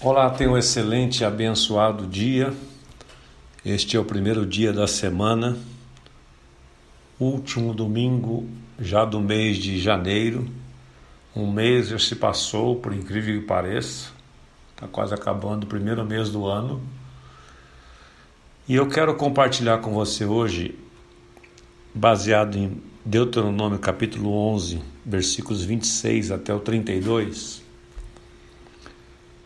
Olá, tenha um excelente e abençoado dia. Este é o primeiro dia da semana, último domingo já do mês de janeiro. Um mês já se passou, por incrível que pareça. Está quase acabando o primeiro mês do ano. E eu quero compartilhar com você hoje, baseado em Deuteronômio capítulo 11, versículos 26 até o 32,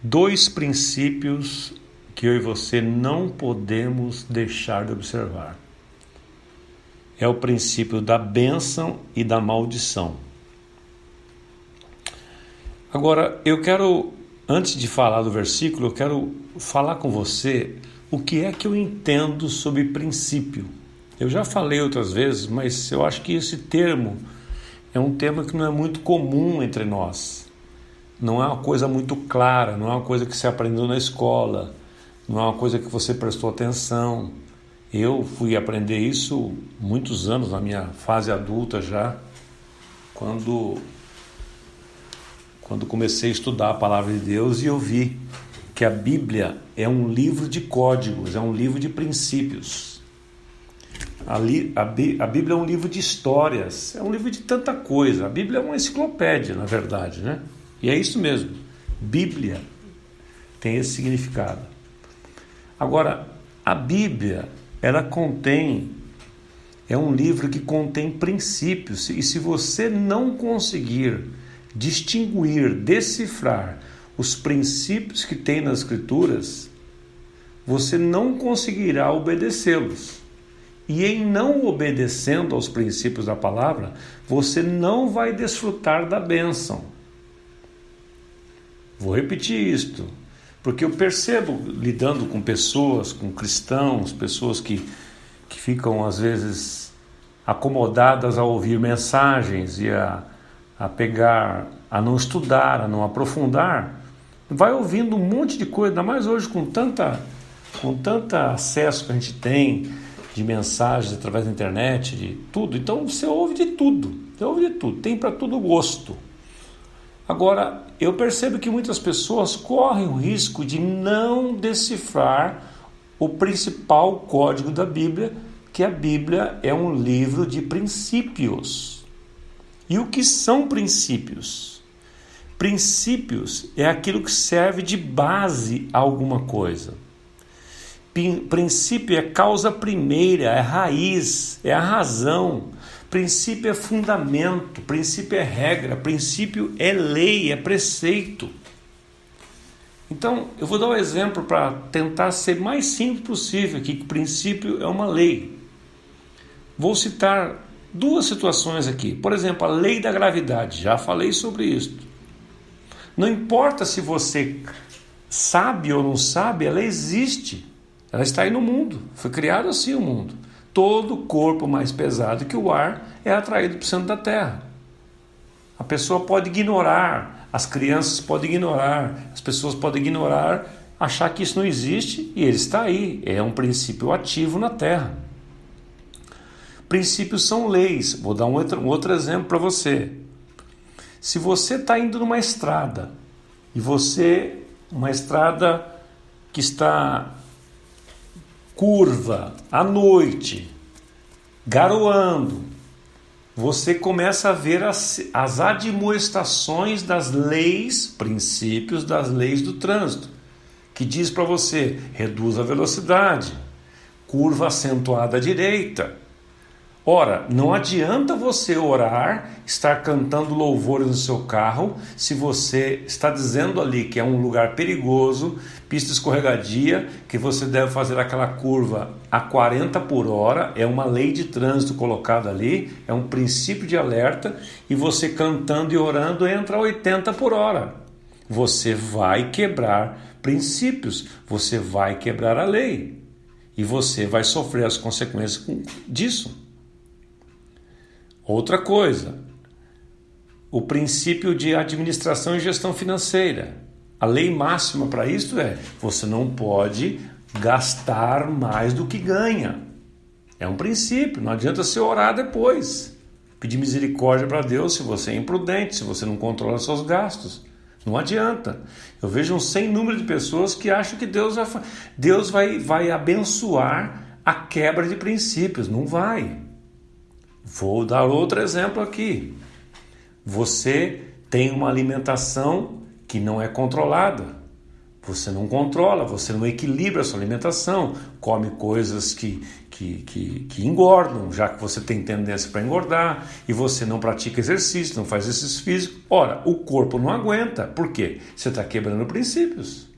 dois princípios que eu e você não podemos deixar de observar. É o princípio da bênção e da maldição. Agora, antes de falar do versículo, eu quero falar com você o que é que eu entendo sobre princípio. Eu já falei outras vezes, mas eu acho que esse termo é um termo que não é muito comum entre nós. Não é uma coisa muito clara, não é uma coisa que você aprendeu na escola, não é uma coisa que você prestou atenção. Eu fui aprender isso muitos anos, na minha fase adulta já, quando comecei a estudar a Palavra de Deus e eu vi que a Bíblia é um livro de códigos, é um livro de princípios. A Bíblia é um livro de histórias, é um livro de tanta coisa. A Bíblia é uma enciclopédia, na verdade, né? E é isso mesmo, Bíblia tem esse significado. Agora, a Bíblia, é um livro que contém princípios, e se você não conseguir distinguir, decifrar os princípios que tem nas Escrituras, você não conseguirá obedecê-los. E em não obedecendo aos princípios da palavra, você não vai desfrutar da bênção. Vou repetir isto, porque eu percebo, lidando com pessoas, com cristãos, pessoas que ficam às vezes acomodadas a ouvir mensagens e a a não estudar, a não aprofundar, vai ouvindo um monte de coisa, ainda mais hoje com tanta acesso que a gente tem de mensagens através da internet, de tudo. Então você ouve de tudo, tem para todo gosto. Agora, eu percebo que muitas pessoas correm o risco de não decifrar o principal código da Bíblia, que a Bíblia é um livro de princípios. E o que são princípios? Princípios é aquilo que serve de base a alguma coisa. Princípio é causa primeira, é raiz, é a razão. Princípio é fundamento, princípio é regra, princípio é lei, é preceito. Então, eu vou dar um exemplo para tentar ser mais simples possível aqui, que princípio é uma lei. Vou citar duas situações aqui. Por exemplo, a lei da gravidade, já falei sobre isso. Não importa se você sabe ou não sabe, ela existe. Ela está aí no mundo, foi criado assim o mundo. Todo corpo mais pesado que o ar é atraído para o centro da Terra. A pessoa pode ignorar, as crianças podem ignorar, as pessoas podem ignorar, achar que isso não existe e ele está aí. É um princípio ativo na Terra. Princípios são leis. Vou dar um outro exemplo para você. Se você está indo numa estrada uma estrada que está curva, à noite, garoando, você começa a ver as admoestações das leis, princípios das leis do trânsito, que diz para você, reduz a velocidade, curva acentuada à direita. Ora, não adianta você orar, estar cantando louvores no seu carro, se você está dizendo ali que é um lugar perigoso, pista escorregadia, que você deve fazer aquela curva a 40 por hora, é uma lei de trânsito colocada ali, é um princípio de alerta, e você cantando e orando entra a 80 por hora. Você vai quebrar princípios, você vai quebrar a lei, e você vai sofrer as consequências disso. Outra coisa, o princípio de administração e gestão financeira. A lei máxima para isso é: você não pode gastar mais do que ganha. É um princípio, não adianta você orar depois. Pedir misericórdia para Deus se você é imprudente, se você não controla seus gastos. Não adianta. Eu vejo um sem número de pessoas que acham que Deus vai abençoar a quebra de princípios. Não vai. Vou dar outro exemplo aqui. Você tem uma alimentação que não é controlada. Você não controla, você não equilibra a sua alimentação, come coisas que engordam, já que você tem tendência para engordar, e você não pratica exercício, não faz exercício físico. Ora, o corpo não aguenta. Por quê? Você está quebrando princípios.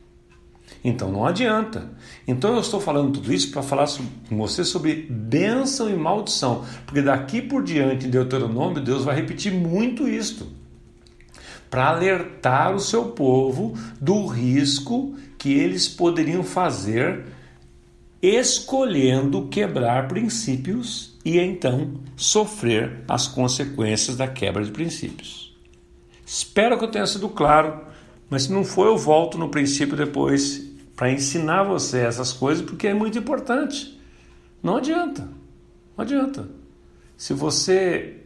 Então não adianta. Então eu estou falando tudo isso para falar com você sobre bênção e maldição, porque daqui por diante em Deuteronômio Deus vai repetir muito isto, para alertar o seu povo do risco que eles poderiam fazer escolhendo quebrar princípios e então sofrer as consequências da quebra de princípios. Espero que eu tenha sido claro, mas se não for, eu volto no princípio depois para ensinar você essas coisas, porque é muito importante. Não adianta. Não adianta. Se você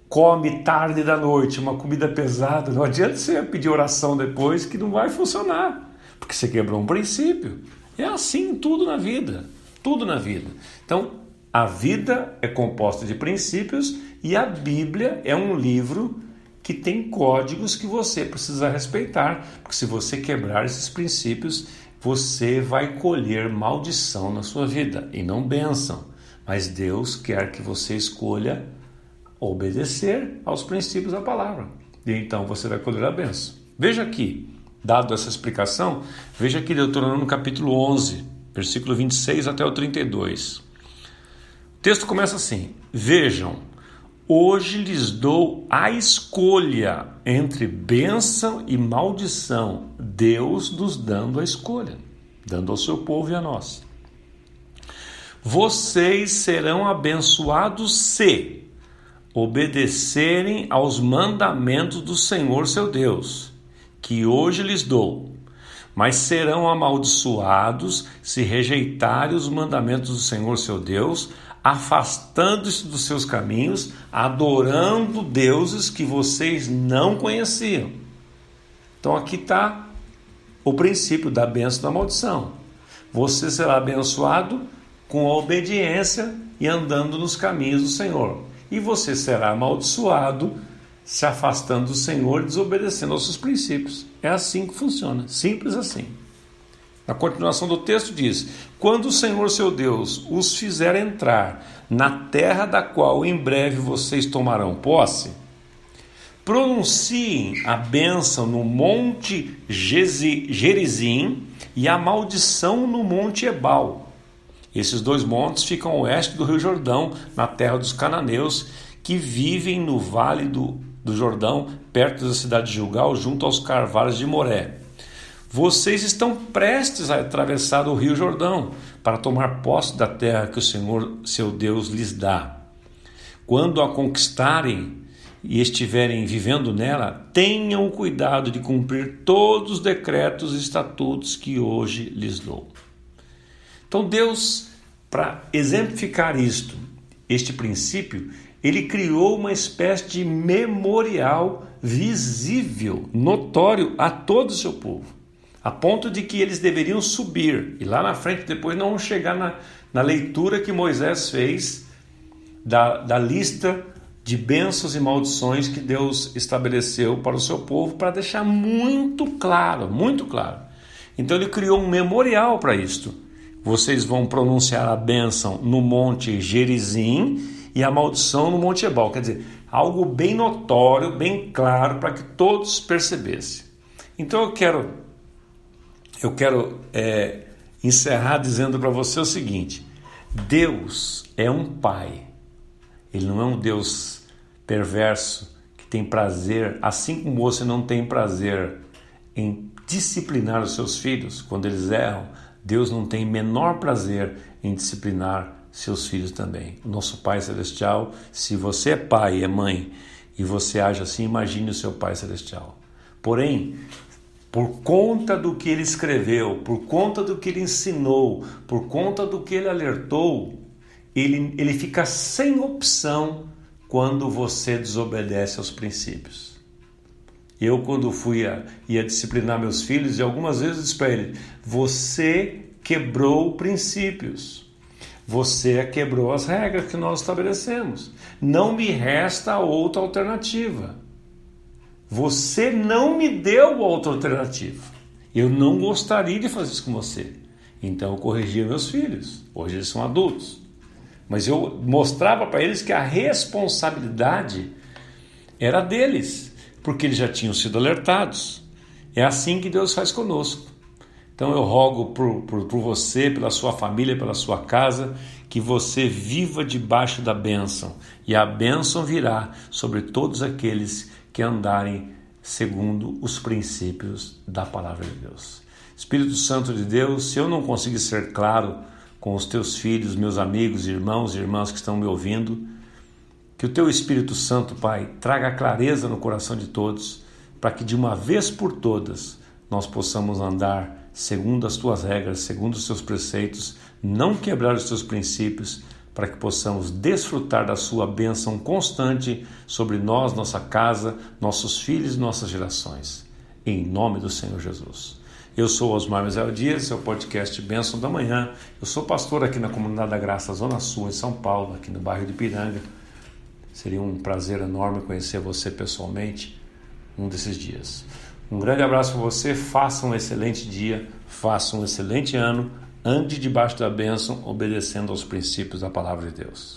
come tarde da noite uma comida pesada, não adianta você pedir oração depois, que não vai funcionar, porque você quebrou um princípio. É assim tudo na vida. Tudo na vida. Então, a vida é composta de princípios e a Bíblia é um livro que tem códigos que você precisa respeitar, porque se você quebrar esses princípios, você vai colher maldição na sua vida e não bênção. Mas Deus quer que você escolha obedecer aos princípios da palavra. E então você vai colher a bênção. Veja aqui, dado essa explicação, veja aqui Deuteronômio capítulo 11, versículo 26 até o 32. O texto começa assim: Vejam, hoje lhes dou a escolha entre bênção e maldição, Deus nos dando a escolha, dando ao seu povo e a nós. Vocês serão abençoados se obedecerem aos mandamentos do Senhor seu Deus, que hoje lhes dou, mas serão amaldiçoados se rejeitarem os mandamentos do Senhor seu Deus, afastando-se dos seus caminhos, adorando deuses que vocês não conheciam. Então aqui está o princípio da bênção e da maldição. Você será abençoado com a obediência e andando nos caminhos do Senhor. E você será amaldiçoado se afastando do Senhor e desobedecendo aos seus princípios. É assim que funciona, simples assim. Na continuação do texto diz: Quando o Senhor seu Deus os fizer entrar na terra da qual em breve vocês tomarão posse, pronunciem a bênção no monte Gerizim e a maldição no monte Ebal. Esses dois montes ficam a oeste do Rio Jordão, na terra dos cananeus, que vivem no vale do Jordão, perto da cidade de Gilgal, junto aos carvalhos de Moré. Vocês estão prestes a atravessar o Rio Jordão para tomar posse da terra que o Senhor, seu Deus, lhes dá. Quando a conquistarem e estiverem vivendo nela, tenham cuidado de cumprir todos os decretos e estatutos que hoje lhes dou. Então Deus, para exemplificar este princípio, ele criou uma espécie de memorial visível, notório a todo o seu povo, a ponto de que eles deveriam subir, e lá na frente depois não vão chegar na leitura que Moisés fez da lista de bênçãos e maldições que Deus estabeleceu para o seu povo, para deixar muito claro, muito claro. Então ele criou um memorial para isto. Vocês vão pronunciar a bênção no monte Gerizim e a maldição no monte Ebal. Quer dizer, algo bem notório, bem claro, para que todos percebessem. Então eu quero encerrar dizendo para você o seguinte: Deus é um pai. Ele não é um Deus perverso que tem prazer, assim como você não tem prazer em disciplinar os seus filhos quando eles erram. Deus não tem menor prazer em disciplinar seus filhos também. O nosso Pai Celestial, se você é pai e é mãe e você age assim, imagine o seu Pai Celestial. Porém, por conta do que ele escreveu, por conta do que ele ensinou, por conta do que ele alertou, ele fica sem opção quando você desobedece aos princípios. Eu, quando ia disciplinar meus filhos, e algumas vezes eu disse para ele: você quebrou princípios, você quebrou as regras que nós estabelecemos, não me resta outra alternativa. Você não me deu outra alternativa. Eu não gostaria de fazer isso com você. Então eu corrigia meus filhos. Hoje eles são adultos. Mas eu mostrava para eles que a responsabilidade era deles, porque eles já tinham sido alertados. É assim que Deus faz conosco. Então eu rogo por você, pela sua família, pela sua casa, que você viva debaixo da bênção. E a bênção virá sobre todos aqueles que andarem segundo os princípios da palavra de Deus. Espírito Santo de Deus, se eu não conseguir ser claro com os teus filhos, meus amigos, irmãos e irmãs que estão me ouvindo, que o teu Espírito Santo, Pai, traga clareza no coração de todos, para que de uma vez por todas nós possamos andar segundo as tuas regras, segundo os teus preceitos, não quebrar os teus princípios, para que possamos desfrutar da sua bênção constante sobre nós, nossa casa, nossos filhos e nossas gerações. Em nome do Senhor Jesus. Eu sou Osmar Misael Dias, seu podcast Bênção da Manhã. Eu sou pastor aqui na Comunidade da Graça, Zona Sul, em São Paulo, aqui no bairro de Ipiranga. Seria um prazer enorme conhecer você pessoalmente um desses dias. Um grande abraço para você, faça um excelente dia, faça um excelente ano, ande debaixo da bênção, obedecendo aos princípios da palavra de Deus.